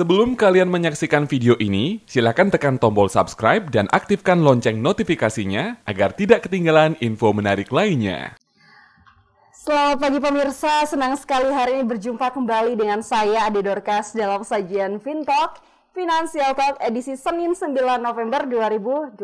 Sebelum kalian menyaksikan video ini, silakan tekan tombol subscribe dan aktifkan lonceng notifikasinya agar tidak ketinggalan info menarik lainnya. Selamat pagi pemirsa, senang sekali hari ini berjumpa kembali dengan saya Ade Dorcas dalam sajian FinTalk, Financial Talk edisi Senin 9 November 2020.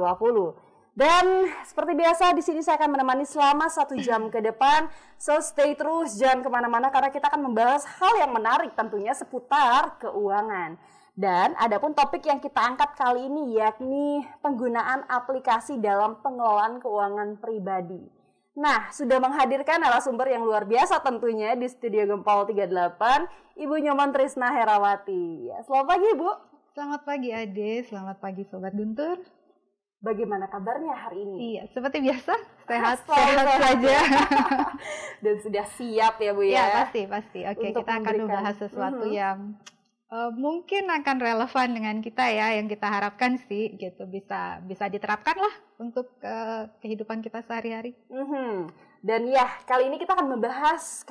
Dan seperti biasa di sini saya akan menemani selama 1 jam ke depan. So stay terus, jangan kemana-mana karena kita akan membahas hal yang menarik tentunya seputar keuangan. Dan adapun topik yang kita angkat kali ini yakni penggunaan aplikasi dalam pengelolaan keuangan pribadi. Nah, sudah menghadirkan narasumber yang luar biasa tentunya di Studio Gempol 38, Ibu Nyoman Trisna Herawati. Selamat pagi Ibu. Selamat pagi Ade, selamat pagi Sobat Guntur. Bagaimana kabarnya hari ini? Iya, seperti biasa, sehat saja. Dan sudah siap ya Bu ya? Ya, pasti. Oke, kita akan membahas sesuatu yang mungkin akan relevan dengan kita ya, yang kita harapkan sih gitu bisa diterapkan lah untuk kehidupan kita sehari-hari. Dan ya, kali ini kita akan membahas,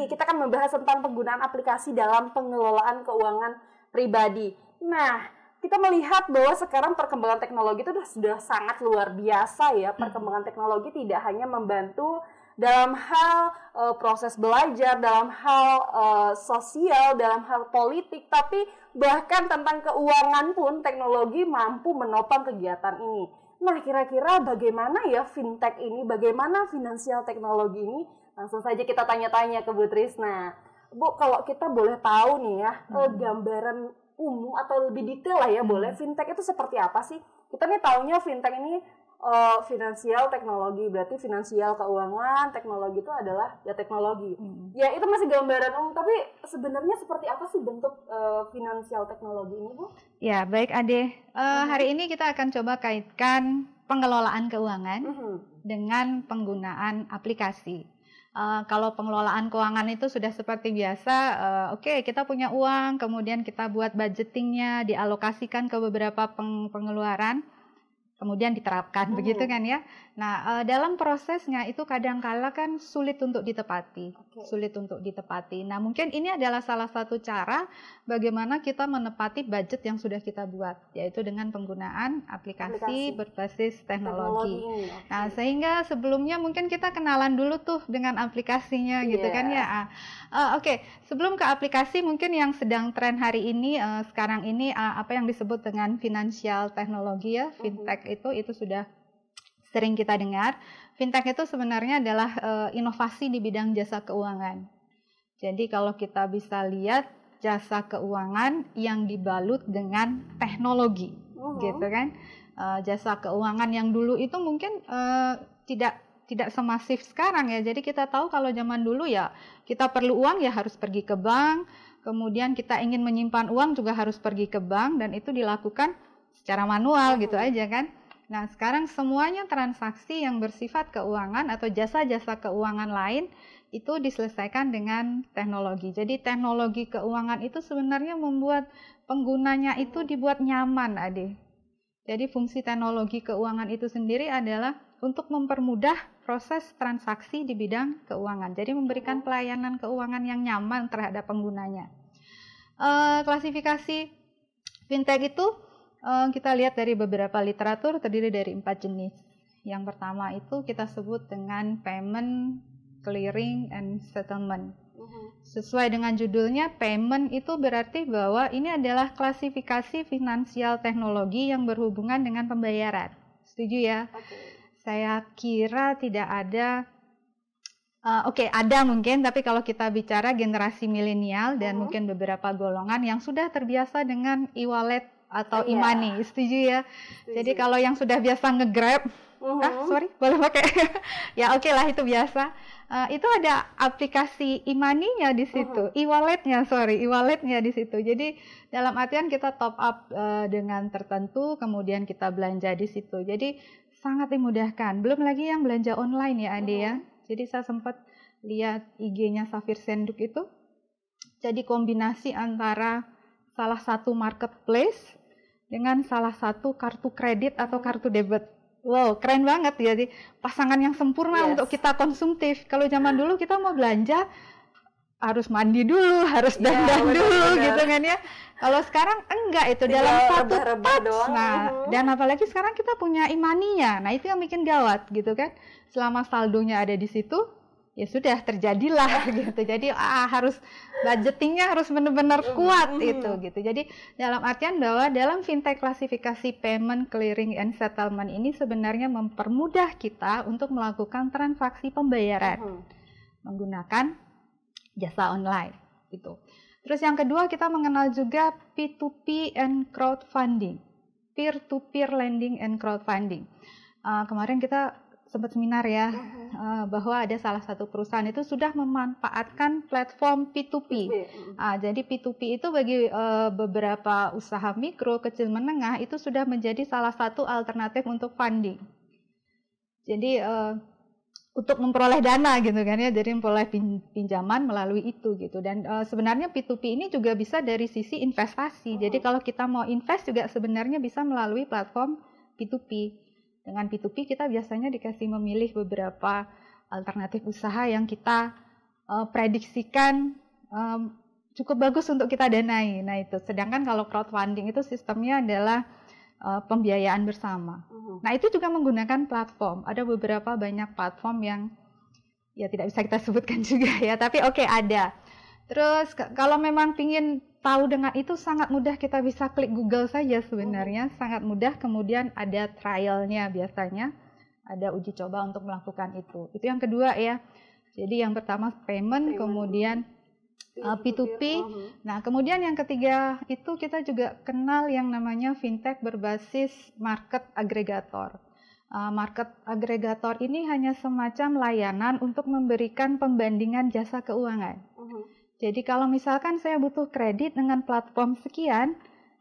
kita akan membahas tentang penggunaan aplikasi dalam pengelolaan keuangan pribadi. Nah, kita melihat bahwa sekarang perkembangan teknologi itu sudah sangat luar biasa ya. Perkembangan teknologi tidak hanya membantu dalam hal proses belajar, dalam hal sosial, dalam hal politik, tapi bahkan tentang keuangan pun teknologi mampu menopang kegiatan ini. Nah, kira-kira bagaimana ya fintech ini, bagaimana finansial teknologi ini? Langsung saja kita tanya-tanya ke Bu Trisna. Bu, kalau kita boleh tahu nih ya, gambaran umum atau lebih detail lah ya boleh, fintech itu seperti apa sih? Kita nih taunya fintech ini finansial teknologi, berarti finansial keuangan, teknologi itu adalah ya teknologi. Ya itu masih gambaran umum, tapi sebenarnya seperti apa sih bentuk finansial teknologi ini Bu? Ya baik Ade, hari ini kita akan coba kaitkan pengelolaan keuangan dengan penggunaan aplikasi. Kalau pengelolaan keuangan itu sudah seperti biasa, kita punya uang, kemudian kita buat budgetingnya, dialokasikan ke beberapa pengeluaran, kemudian diterapkan, begitu kan ya. Nah, dalam prosesnya itu kadang-kala kan sulit untuk ditepati. Nah, mungkin ini adalah salah satu cara bagaimana kita menepati budget yang sudah kita buat, yaitu dengan penggunaan aplikasi berbasis teknologi. Nah, sehingga sebelumnya mungkin kita kenalan dulu tuh dengan aplikasinya, gitu kan ya. Sebelum ke aplikasi, mungkin yang sedang tren hari ini, sekarang ini, apa yang disebut dengan financial teknologi ya, fintech itu sudah sering kita dengar. Fintech itu sebenarnya adalah inovasi di bidang jasa keuangan. Jadi kalau kita bisa lihat jasa keuangan yang dibalut dengan teknologi, gitu kan? Jasa keuangan yang dulu itu mungkin tidak semasif sekarang ya. Jadi kita tahu kalau zaman dulu ya kita perlu uang ya harus pergi ke bank, kemudian kita ingin menyimpan uang juga harus pergi ke bank dan itu dilakukan secara manual gitu aja kan. Nah, sekarang semuanya transaksi yang bersifat keuangan atau jasa-jasa keuangan lain itu diselesaikan dengan teknologi. Jadi teknologi keuangan itu sebenarnya membuat penggunanya itu dibuat nyaman, Ade. Jadi fungsi teknologi keuangan itu sendiri adalah untuk mempermudah proses transaksi di bidang keuangan. Jadi memberikan pelayanan keuangan yang nyaman terhadap penggunanya. Klasifikasi fintech itu kita lihat dari beberapa literatur terdiri dari 4 jenis. Yang pertama itu kita sebut dengan payment, clearing, and settlement. Sesuai dengan judulnya, payment itu berarti bahwa ini adalah klasifikasi finansial teknologi yang berhubungan dengan pembayaran. Setuju ya? Saya kira tidak ada, ada mungkin, tapi kalau kita bicara generasi milenial dan mungkin beberapa golongan yang sudah terbiasa dengan e-wallet atau e-money, setuju ya? Jadi kalau yang sudah biasa nge-grab, boleh pakai, ya lah itu biasa. Itu ada aplikasi e-money-nya di situ, e-wallet-nya di situ. Jadi dalam artian kita top up dengan tertentu, kemudian kita belanja di situ. Jadi sangat dimudahkan. Belum lagi yang belanja online ya Ade ya. Jadi saya sempat lihat IG-nya Safir Senduk itu. Jadi kombinasi antara salah satu marketplace dengan salah satu kartu kredit atau kartu debit. Wow, keren banget ya. Jadi pasangan yang sempurna untuk kita konsumtif. Kalau zaman dulu kita mau belanja harus mandi dulu, harus dandan dulu gitu kan ya. Kalau sekarang enggak, itu Tinggal dalam satu rebah-rebah touch. doang. Nah, dan apalagi sekarang kita punya e-money-nya. Nah, itu yang bikin gawat gitu kan. Selama saldonya ada di situ, ya sudah terjadilah gitu. Jadi harus budgetingnya harus benar-benar kuat itu gitu. Jadi dalam artian bahwa dalam fintech klasifikasi payment, clearing, and settlement ini sebenarnya mempermudah kita untuk melakukan transaksi pembayaran menggunakan jasa online gitu. Terus yang kedua kita mengenal juga P2P and crowdfunding, peer-to-peer lending and crowdfunding. Kemarin kita sempat seminar ya, bahwa ada salah satu perusahaan itu sudah memanfaatkan platform P2P. Jadi P2P itu bagi beberapa usaha mikro, kecil, menengah itu sudah menjadi salah satu alternatif untuk funding. Jadi untuk memperoleh dana gitu kan ya, jadi memperoleh pinjaman melalui itu gitu. Dan sebenarnya P2P ini juga bisa dari sisi investasi. Jadi kalau kita mau invest juga sebenarnya bisa melalui platform P2P. Dengan P2P kita biasanya dikasih memilih beberapa alternatif usaha yang kita prediksikan cukup bagus untuk kita danai. Nah itu. Sedangkan kalau crowdfunding itu sistemnya adalah pembiayaan bersama. Nah itu juga menggunakan platform. Ada beberapa banyak platform yang ya tidak bisa kita sebutkan juga ya. Tapi oke, ada. Terus kalau memang ingin tahu dengan itu sangat mudah, kita bisa klik Google saja sebenarnya. Sangat mudah, kemudian ada trialnya biasanya. Ada uji coba untuk melakukan itu. Itu yang kedua ya. Jadi yang pertama payment. Kemudian P2P. Nah, kemudian yang ketiga itu kita juga kenal yang namanya fintech berbasis market aggregator. Market aggregator ini hanya semacam layanan untuk memberikan pembandingan jasa keuangan. Jadi kalau misalkan saya butuh kredit dengan platform sekian,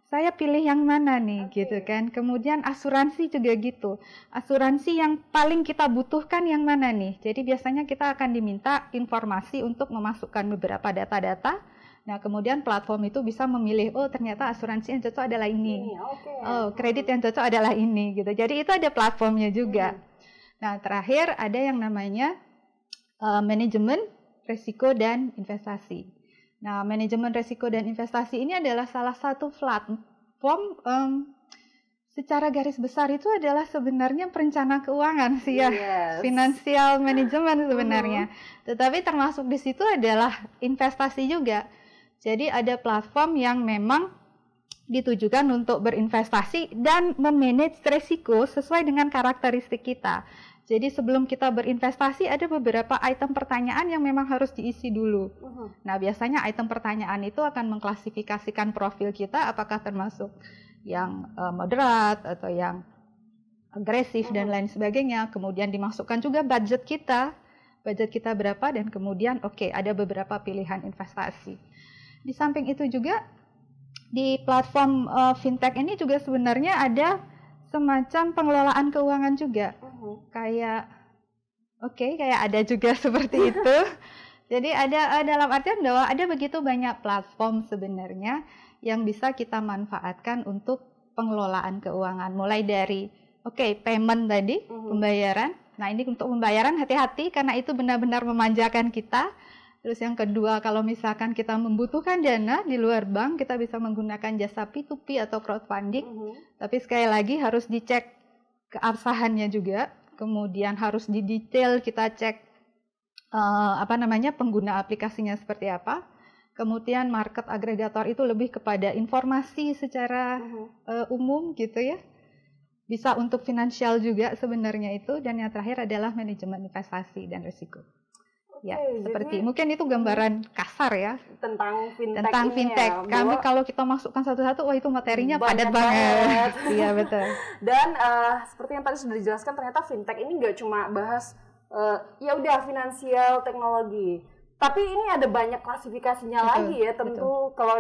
saya pilih yang mana nih gitu kan. Kemudian asuransi juga gitu. Asuransi yang paling kita butuhkan yang mana nih. Jadi biasanya kita akan diminta informasi untuk memasukkan beberapa data-data. Nah kemudian platform itu bisa memilih, oh ternyata asuransi yang cocok adalah ini. Oh kredit yang cocok adalah ini gitu. Jadi itu ada platformnya juga. Nah terakhir ada yang namanya manajemen risiko dan investasi. Nah, manajemen risiko dan investasi ini adalah salah satu platform secara garis besar itu adalah sebenarnya perencana keuangan sih ya, financial management sebenarnya. Tetapi termasuk di situ adalah investasi juga. Jadi ada platform yang memang ditujukan untuk berinvestasi dan memanage risiko sesuai dengan karakteristik kita. Jadi sebelum kita berinvestasi ada beberapa item pertanyaan yang memang harus diisi dulu. Nah biasanya item pertanyaan itu akan mengklasifikasikan profil kita apakah termasuk yang moderat atau yang agresif dan lain sebagainya. Kemudian dimasukkan juga budget kita berapa dan kemudian ada beberapa pilihan investasi. Di samping itu juga di platform fintech ini juga sebenarnya ada semacam pengelolaan keuangan juga. Kayak ada juga seperti itu. Jadi ada dalam artian bahwa ada begitu banyak platform sebenarnya yang bisa kita manfaatkan untuk pengelolaan keuangan. Mulai dari payment tadi, pembayaran. Nah, ini untuk pembayaran hati-hati karena itu benar-benar memanjakan kita. Terus yang kedua, kalau misalkan kita membutuhkan dana di luar bank, kita bisa menggunakan jasa P2P atau crowdfunding. Tapi sekali lagi harus dicek keabsahannya juga, kemudian harus didetail kita cek pengguna aplikasinya seperti apa. Kemudian market aggregator itu lebih kepada informasi secara umum gitu ya. Bisa untuk finansial juga sebenarnya itu, dan yang terakhir adalah manajemen investasi dan risiko. Ya, seperti mungkin itu gambaran kasar ya tentang fintech. Ya, kami kalau kita masukkan satu-satu, wah itu materinya padat banget. Iya betul. Dan seperti yang tadi sudah dijelaskan, ternyata fintech ini nggak cuma bahas ya udah finansial teknologi, tapi ini ada banyak klasifikasinya lagi ya. Tentu kalau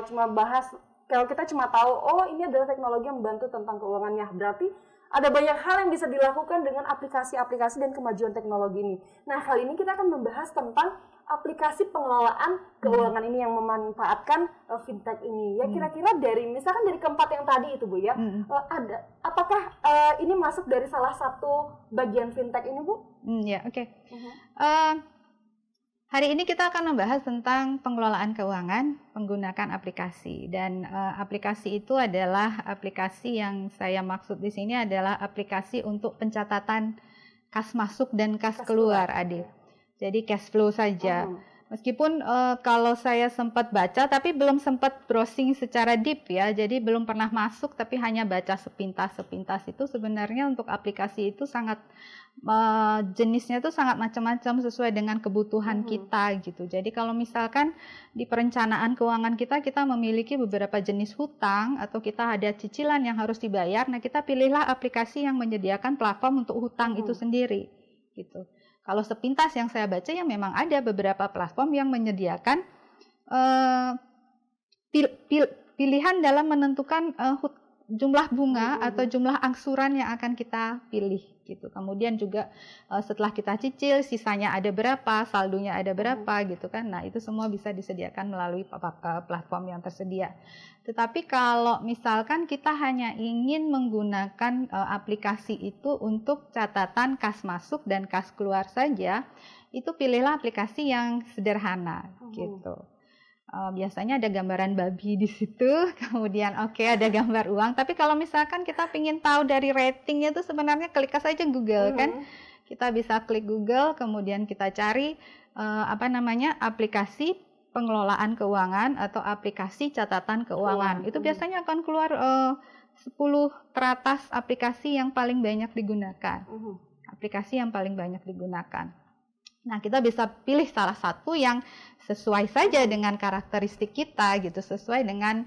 kita cuma tahu ini adalah teknologi yang membantu tentang keuangannya, berarti ada banyak hal yang bisa dilakukan dengan aplikasi-aplikasi dan kemajuan teknologi ini. Nah, kali ini kita akan membahas tentang aplikasi pengelolaan keuangan ini yang memanfaatkan fintech ini. Ya, kira-kira misalkan dari keempat yang tadi itu, Bu ya, apakah ini masuk dari salah satu bagian fintech ini, Bu? Hari ini kita akan membahas tentang pengelolaan keuangan menggunakan aplikasi, dan aplikasi itu adalah aplikasi yang saya maksud di sini adalah aplikasi untuk pencatatan kas masuk dan kas keluar, Ade. Jadi cash flow saja. Meskipun kalau saya sempat baca tapi belum sempat browsing secara deep ya, jadi belum pernah masuk tapi hanya baca sepintas itu sebenarnya untuk aplikasi itu sangat jenisnya tuh sangat macam-macam sesuai dengan kebutuhan kita gitu. Jadi kalau misalkan di perencanaan keuangan kita memiliki beberapa jenis hutang atau kita ada cicilan yang harus dibayar, nah kita pilihlah aplikasi yang menyediakan platform untuk hutang itu sendiri gitu. Kalau sepintas yang saya baca ya memang ada beberapa platform yang menyediakan pilihan dalam menentukan jumlah bunga atau jumlah angsuran yang akan kita pilih gitu. Kemudian juga setelah kita cicil sisanya ada berapa, saldonya ada berapa gitu kan. Nah, itu semua bisa disediakan melalui platform yang tersedia. Tetapi kalau misalkan kita hanya ingin menggunakan aplikasi itu untuk catatan kas masuk dan kas keluar saja, itu pilihlah aplikasi yang sederhana gitu. Biasanya ada gambaran babi di situ, kemudian ada gambar uang. Tapi kalau misalkan kita ingin tahu dari ratingnya itu sebenarnya klik saja Google kan. Kita bisa klik Google, kemudian kita cari aplikasi pengelolaan keuangan atau aplikasi catatan keuangan. Itu biasanya akan keluar 10 teratas aplikasi yang paling banyak digunakan. Aplikasi yang paling banyak digunakan. Nah, kita bisa pilih salah satu yang sesuai saja dengan karakteristik kita gitu, sesuai dengan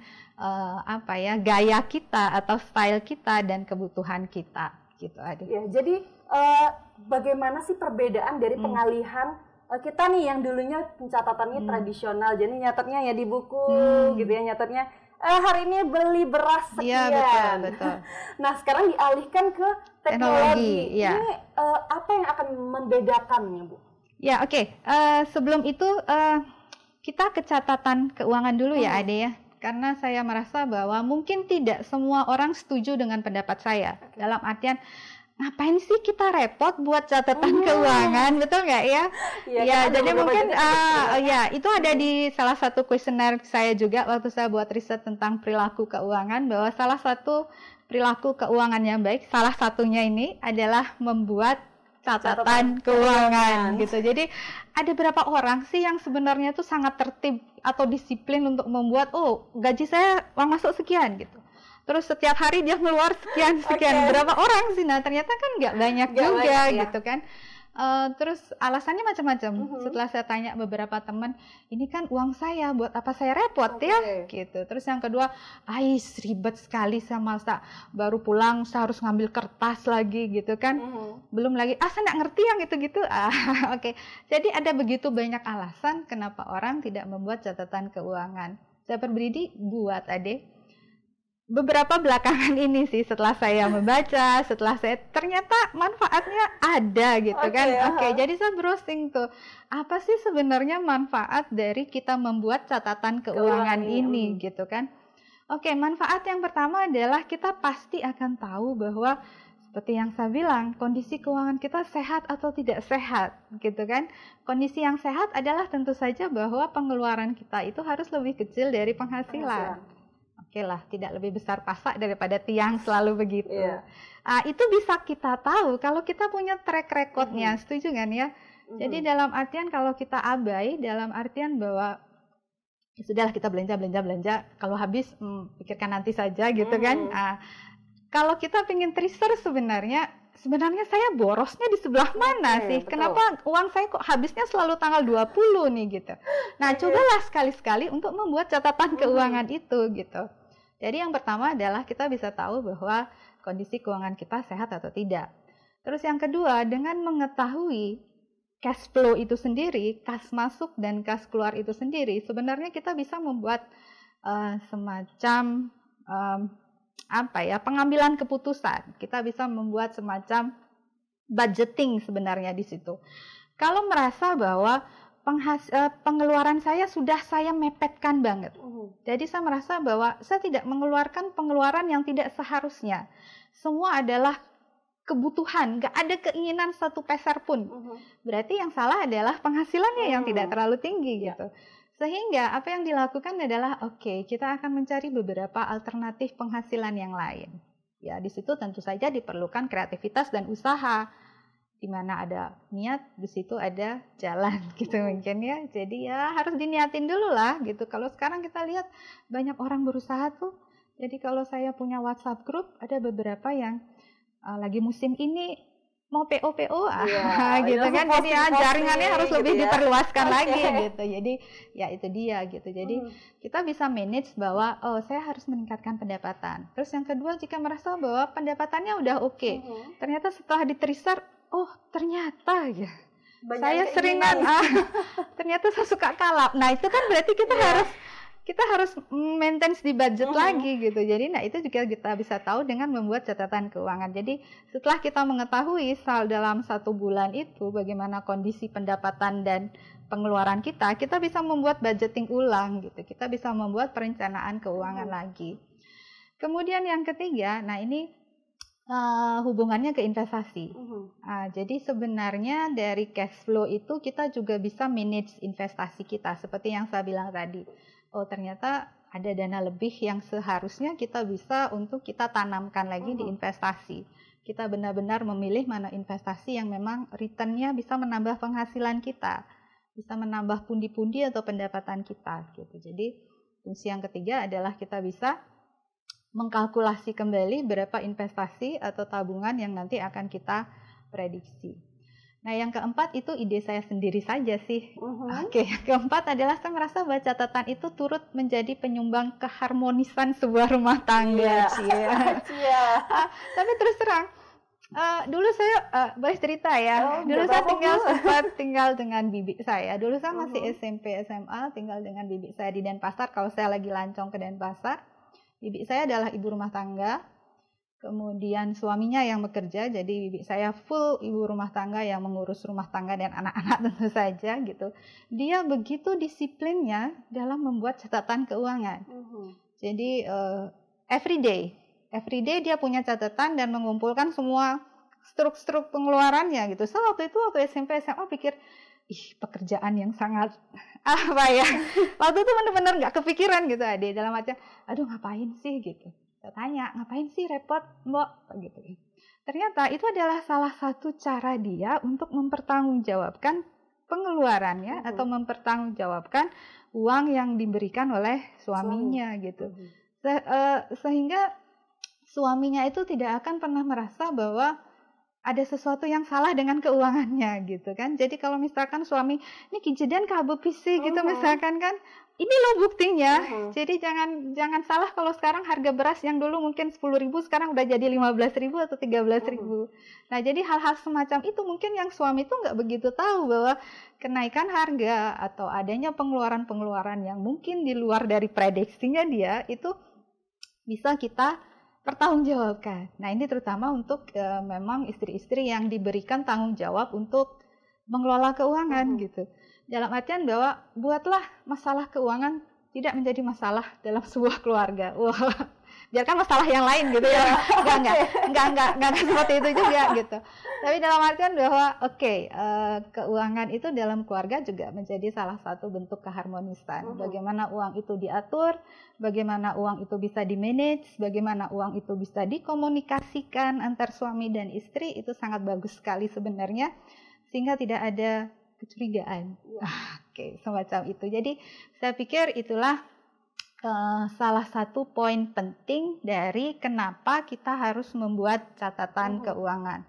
gaya kita atau style kita dan kebutuhan kita gitu, Ade. Ya, jadi bagaimana sih perbedaan dari pengalihan kita nih yang dulunya pencatatannya tradisional, jadi nyatetnya ya di buku gitu ya, nyatetnya hari ini beli beras sekian. Iya, betul. Nah, sekarang dialihkan ke teknologi. Ya. Ini apa yang akan membedakannya, Bu? Ya, oke. Sebelum itu kita ke catatan keuangan dulu ya, Ade ya. Karena saya merasa bahwa mungkin tidak semua orang setuju dengan pendapat saya. Dalam artian, ngapain sih kita repot buat catatan keuangan, betul nggak ya? Ya, jadi mungkin itu ada di salah satu kuesioner saya juga waktu saya buat riset tentang perilaku keuangan, bahwa salah satu perilaku keuangan yang baik, salah satunya ini adalah membuat catatan keuangan gitu. Jadi ada berapa orang sih yang sebenarnya tuh sangat tertib atau disiplin untuk membuat gaji saya uang masuk sekian gitu. Terus setiap hari dia keluar sekian. Berapa orang sih? Nah, ternyata kan nggak banyak juga gitu kan. Terus alasannya macam-macam. Setelah saya tanya beberapa teman, ini kan uang saya, buat apa saya repot ya gitu. Terus yang kedua, ribet sekali, saya masa baru pulang saya harus ngambil kertas lagi gitu kan. Belum lagi saya nggak ngerti yang gitu-gitu. Jadi ada begitu banyak alasan kenapa orang tidak membuat catatan keuangan. Saya berberi buat Ade. Beberapa belakangan ini sih, setelah saya membaca, ternyata manfaatnya ada gitu kan. Jadi saya browsing tuh, apa sih sebenarnya manfaat dari kita membuat catatan keuangan ini gitu kan. Manfaat yang pertama adalah kita pasti akan tahu bahwa seperti yang saya bilang, kondisi keuangan kita sehat atau tidak sehat gitu kan. Kondisi yang sehat adalah tentu saja bahwa pengeluaran kita itu harus lebih kecil dari penghasilan. Tidak lebih besar pasak daripada tiang, selalu begitu. Itu bisa kita tahu kalau kita punya track recordnya, setuju kan ya? Jadi dalam artian kalau kita abai, dalam artian bahwa ya sudahlah kita belanja, kalau habis pikirkan nanti saja gitu kan. Kalau kita pengen tracer sebenarnya saya borosnya di sebelah mana sih? Betul. Kenapa uang saya kok habisnya selalu tanggal 20 nih gitu. Nah, cobalah sekali-sekali untuk membuat catatan keuangan itu gitu. Jadi yang pertama adalah kita bisa tahu bahwa kondisi keuangan kita sehat atau tidak. Terus yang kedua, dengan mengetahui cash flow itu sendiri, kas masuk dan kas keluar itu sendiri, sebenarnya kita bisa membuat semacam pengambilan keputusan. Kita bisa membuat semacam budgeting sebenarnya di situ. Kalau merasa bahwa pengeluaran saya sudah saya mepetkan banget. Jadi saya merasa bahwa saya tidak mengeluarkan pengeluaran yang tidak seharusnya. Semua adalah kebutuhan, nggak ada keinginan satu peser pun. Berarti yang salah adalah penghasilannya yang tidak terlalu tinggi gitu. Sehingga apa yang dilakukan adalah oke, kita akan mencari beberapa alternatif penghasilan yang lain. Ya, di situ tentu saja diperlukan kreativitas dan usaha. Di mana ada niat, di situ ada jalan gitu mungkin ya. Jadi ya harus diniatin dulu lah gitu. Kalau sekarang kita lihat banyak orang berusaha tuh. Jadi kalau saya punya WhatsApp group, ada beberapa yang lagi musim ini mau PO gitu kan. Jadi ya jaringannya harus lebih diperluaskan lagi gitu. Jadi ya itu dia gitu. Jadi kita bisa manage bahwa saya harus meningkatkan pendapatan. Terus yang kedua, jika merasa bahwa pendapatannya udah oke, ternyata setelah diterisar, ternyata ya saya seringan ternyata saya suka kalap. Nah itu kan berarti kita harus maintain di budget lagi gitu. Jadi itu juga kita bisa tahu dengan membuat catatan keuangan. Jadi setelah kita mengetahui dalam 1 bulan itu bagaimana kondisi pendapatan dan pengeluaran kita bisa membuat budgeting ulang gitu. Kita bisa membuat perencanaan keuangan lagi. Kemudian yang ketiga, ini hubungannya ke investasi. Jadi sebenarnya dari cash flow itu kita juga bisa manage investasi kita seperti yang saya bilang tadi. Ternyata ada dana lebih yang seharusnya kita bisa untuk kita tanamkan lagi di investasi. Kita benar-benar memilih mana investasi yang memang return-nya bisa menambah penghasilan kita, bisa menambah pundi-pundi atau pendapatan kita gitu. Jadi fungsi yang ketiga adalah kita bisa mengkalkulasi kembali berapa investasi atau tabungan yang nanti akan kita prediksi. Nah, yang keempat itu ide saya sendiri saja sih. Oke, yang keempat adalah saya merasa bahwa catatan itu turut menjadi penyumbang keharmonisan sebuah rumah tangga. Tapi terus terang, dulu saya boleh cerita ya. Dulu saya sempat tinggal dengan bibi saya. Dulu saya masih SMP SMA, tinggal dengan bibi saya di Denpasar. Kalau saya lagi lancong ke Denpasar, bibi saya adalah ibu rumah tangga. Kemudian suaminya yang bekerja, jadi bibi saya full ibu rumah tangga yang mengurus rumah tangga dan anak-anak tentu saja gitu. Dia begitu disiplinnya dalam membuat catatan keuangan. Jadi every day dia punya catatan dan mengumpulkan semua struk-struk pengeluarannya gitu. So waktu SMP SMA pikir, pekerjaan yang sangat waktu itu benar-benar nggak kepikiran gitu dalam artian, aduh ngapain sih gitu. Saya tanya, ngapain sih repot mbak gitu. Ternyata itu adalah salah satu cara dia untuk mempertanggungjawabkan pengeluarannya atau mempertanggungjawabkan uang yang diberikan oleh suaminya gitu. Sehingga suaminya itu tidak akan pernah merasa bahwa ada sesuatu yang salah dengan keuangannya gitu kan. Jadi kalau misalkan suami ini kejadian kabut pisi gitu misalkan kan, ini loh buktinya. Jadi jangan salah kalau sekarang harga beras yang dulu mungkin 10.000 sekarang udah jadi 15.000 atau 13.000. Nah, jadi hal-hal semacam itu mungkin yang suami itu nggak begitu tahu bahwa kenaikan harga atau adanya pengeluaran-pengeluaran yang mungkin di luar dari prediksinya dia itu bisa kita pertanggungjawabkan. Nah, ini terutama untuk memang istri-istri yang diberikan tanggung jawab untuk mengelola keuangan gitu. Dalam artian bahwa buatlah masalah keuangan tidak menjadi masalah dalam sebuah keluarga. Biarkan masalah yang lain gitu ya. Enggak seperti itu juga gitu. Tapi dalam artian bahwa keuangan itu dalam keluarga juga menjadi salah satu bentuk keharmonisan. Bagaimana uang itu diatur, bagaimana uang itu bisa dimanage, bagaimana uang itu bisa dikomunikasikan antar suami dan istri, itu sangat bagus sekali sebenarnya, sehingga tidak ada kecurigaan. Semacam itu. Jadi saya pikir itulah salah satu poin penting dari kenapa kita harus membuat catatan keuangan.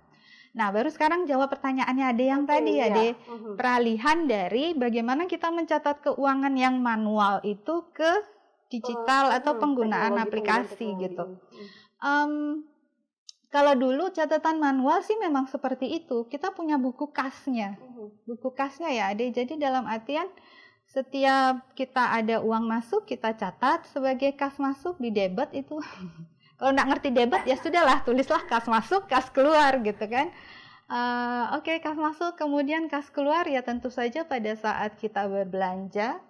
Nah, baru sekarang jawab pertanyaannya Ade yang tadi ya, Ade. Peralihan dari bagaimana kita mencatat keuangan yang manual itu ke digital atau penggunaan aplikasi gitu. Kalau dulu catatan manual sih memang seperti itu. Kita punya buku kasnya. Buku kasnya ya, Ade. Jadi dalam artian setiap kita ada uang masuk, kita catat sebagai kas masuk di debit itu. Kalau nggak ngerti debit ya sudahlah, tulislah kas masuk, kas keluar gitu kan. Kas masuk, kemudian kas keluar ya tentu saja pada saat kita berbelanja,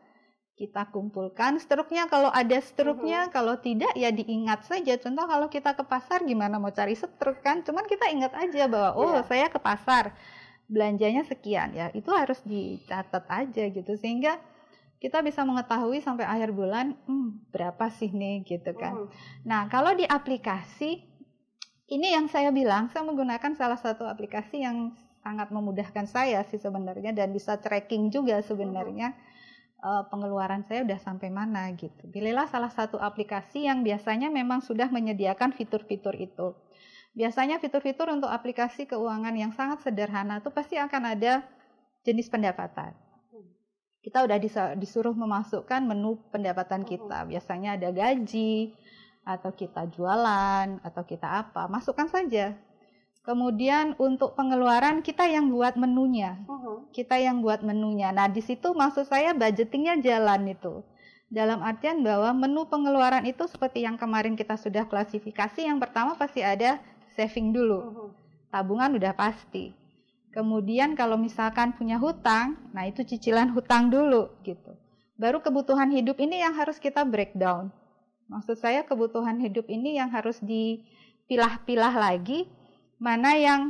kita kumpulkan struknya, kalau ada struknya, kalau tidak ya diingat saja. Contoh kalau kita ke pasar gimana mau cari struk kan, cuman kita ingat aja bahwa saya ke pasar belanjanya sekian, ya itu harus dicatat aja gitu, sehingga kita bisa mengetahui sampai akhir bulan berapa sih nih gitu kan. Nah kalau di aplikasi ini yang saya bilang, saya menggunakan salah satu aplikasi yang sangat memudahkan saya sih sebenarnya, dan bisa tracking juga sebenarnya pengeluaran saya udah sampai mana gitu. Pilihlah salah satu aplikasi yang biasanya memang sudah menyediakan fitur-fitur itu. Biasanya fitur-fitur untuk aplikasi keuangan yang sangat sederhana itu pasti akan ada jenis pendapatan. Kita udah disuruh memasukkan menu pendapatan kita. Biasanya ada gaji, atau kita jualan, atau kita apa. Masukkan saja. Kemudian untuk pengeluaran kita yang buat menunya. Kita yang buat menunya. Nah di situ maksud saya budgetingnya jalan itu. Dalam artian bahwa menu pengeluaran itu seperti yang kemarin kita sudah klasifikasi. Yang pertama pasti ada saving dulu. Tabungan udah pasti. Kemudian kalau misalkan punya hutang, nah itu cicilan hutang dulu gitu. Baru kebutuhan hidup ini yang harus kita breakdown. Maksud saya kebutuhan hidup ini yang harus dipilah-pilah lagi, mana yang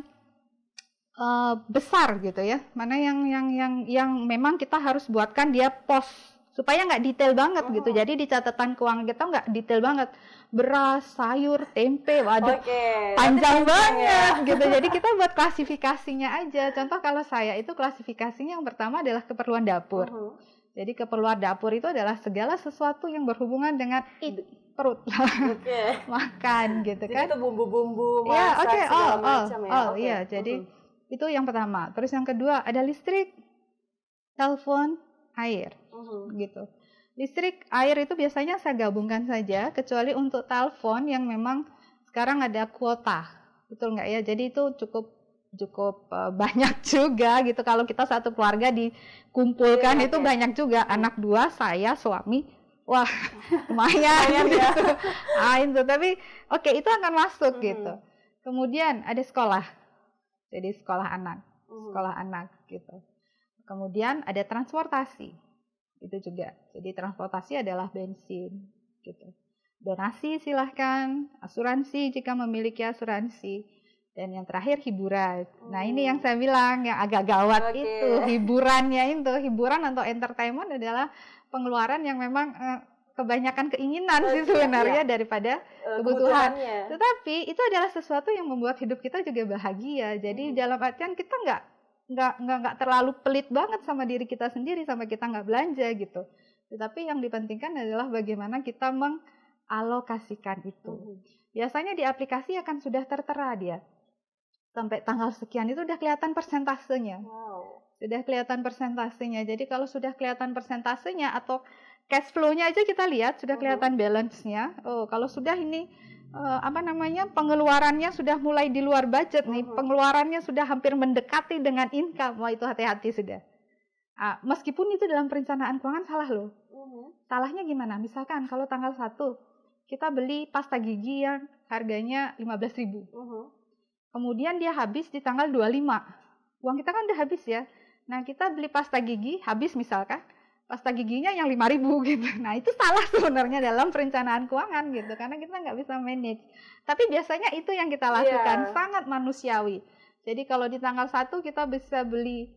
besar gitu ya, mana yang memang kita harus buatkan dia pos supaya nggak detail banget gitu. Jadi di catatan keuangan kita nggak detail banget, beras, sayur, tempe, waduh panjang banget gitu. Jadi kita buat klasifikasinya aja. Contoh kalau saya itu klasifikasinya yang pertama adalah keperluan dapur. Jadi keperluan dapur itu adalah segala sesuatu yang berhubungan dengan perut, makan gitu kan. Jadi itu bumbu-bumbu, masak, segala macam ya. Jadi itu yang pertama. Terus yang kedua ada listrik, telepon, air. Gitu. Listrik, air itu biasanya saya gabungkan saja, kecuali untuk telepon yang memang sekarang ada kuota, betul nggak ya? Jadi itu cukup banyak juga gitu. Kalau kita satu keluarga dikumpulkan itu banyak juga. Anak 2, saya, suami, wah lumayan gitu. Itu tapi oke, itu akan masuk gitu. Kemudian ada sekolah, jadi sekolah anak gitu. Kemudian ada transportasi. Itu juga. Jadi transportasi adalah bensin gitu. Donasi silahkan, asuransi jika memiliki asuransi, dan yang terakhir hiburan. Nah ini yang saya bilang yang agak gawat itu hiburannya itu. Hiburan atau entertainment adalah pengeluaran yang memang kebanyakan keinginan sih sebenarnya daripada kebutuhan. Tetapi itu adalah sesuatu yang membuat hidup kita juga bahagia. Jadi dalam artian kita nggak terlalu pelit banget sama diri kita sendiri sampai kita nggak belanja gitu. Tetapi yang dipentingkan adalah bagaimana kita mengalokasikan itu. Biasanya di aplikasi akan sudah tertera dia. Sampai tanggal sekian itu udah kelihatan persentasenya. Sudah kelihatan persentasenya. Jadi kalau sudah kelihatan persentasenya atau cash flow-nya aja kita lihat sudah kelihatan balance-nya. Oh, kalau sudah ini pengeluarannya sudah mulai di luar budget nih, pengeluarannya sudah hampir mendekati dengan income, wah itu hati-hati sudah. Meskipun itu dalam perencanaan keuangan salah loh. Salahnya gimana? Misalkan kalau tanggal 1 kita beli pasta gigi yang harganya 15.000. Kemudian dia habis di tanggal 25. Uang kita kan udah habis ya. Nah, kita beli pasta gigi habis misalkan pasta giginya yang 5.000 gitu. Nah, itu salah sebenarnya dalam perencanaan keuangan gitu, karena kita nggak bisa manage. Tapi biasanya itu yang kita lakukan, sangat manusiawi. Jadi kalau di tanggal 1 kita bisa beli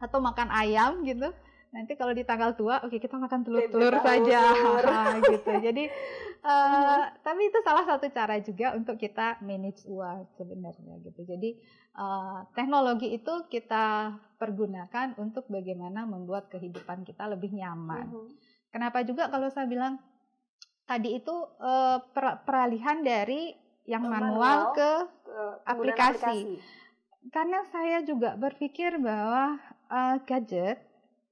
atau makan ayam gitu. Nanti kalau di tanggal 2, oke kita makan telur saja gitu. Jadi tapi itu salah satu cara juga untuk kita manage uang sebenarnya gitu. Jadi teknologi itu kita pergunakan untuk bagaimana membuat kehidupan kita lebih nyaman. Kenapa juga kalau saya bilang tadi itu peralihan dari yang manual ke aplikasi. Karena saya juga berpikir bahwa gadget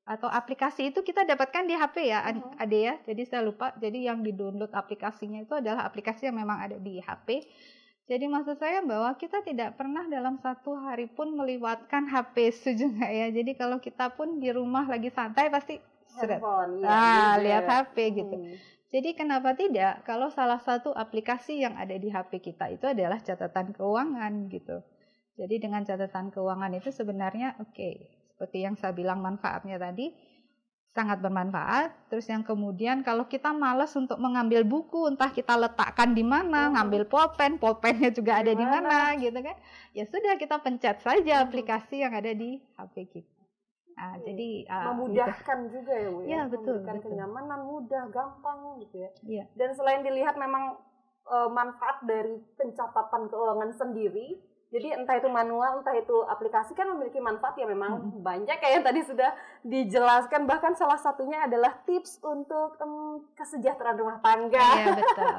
atau aplikasi itu kita dapatkan di HP ya, Ade ya. Jadi saya lupa. Jadi yang di-download aplikasinya itu adalah aplikasi yang memang ada di HP. Jadi maksud saya bahwa kita tidak pernah dalam satu hari pun melewatkan HP, setuju nggak ya? Jadi kalau kita pun di rumah lagi santai pasti lihat HP gitu. Jadi kenapa tidak? Kalau salah satu aplikasi yang ada di HP kita itu adalah catatan keuangan gitu. Jadi dengan catatan keuangan itu sebenarnya seperti yang saya bilang manfaatnya tadi, sangat bermanfaat. Terus yang kemudian kalau kita malas untuk mengambil buku, entah kita letakkan di mana, ngambil pulpennya juga ada di mana gitu kan. Ya sudah, kita pencet saja aplikasi yang ada di HP kita. Nah, jadi memudahkan gitu juga ya Bu ya. Ya, betul, memberikan kenyamanan, mudah, gampang gitu ya. Iya. Dan selain dilihat memang manfaat dari pencatatan keuangan sendiri, jadi entah itu manual, entah itu aplikasi kan memiliki manfaat ya memang banyak kayak yang tadi sudah dijelaskan. Bahkan salah satunya adalah tips untuk kesejahteraan rumah tangga. Iya, betul.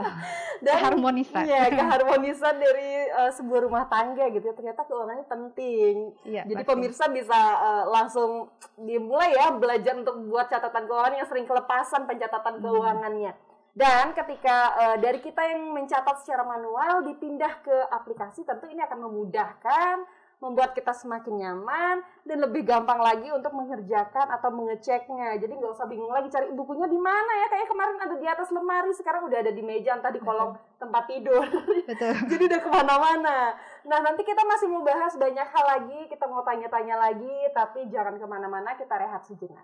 Dan keharmonisan. Iya, keharmonisan dari sebuah rumah tangga gitu. Ternyata keuangannya penting. Iya, jadi pasti. pemirsa bisa langsung dimulai ya belajar untuk buat catatan keuangan yang sering kelepasan pencatatan keuangannya. Dan ketika dari kita yang mencatat secara manual dipindah ke aplikasi, tentu ini akan memudahkan, membuat kita semakin nyaman dan lebih gampang lagi untuk mengerjakan atau mengeceknya. Jadi nggak usah bingung lagi cari bukunya di mana ya. Kayak kemarin ada di atas lemari, sekarang udah ada di meja, entah di kolong tempat tidur. Betul. Jadi udah kemana-mana. Nah, nanti kita masih mau bahas banyak hal lagi, kita mau tanya-tanya lagi, tapi jangan kemana-mana, kita rehat sejenak.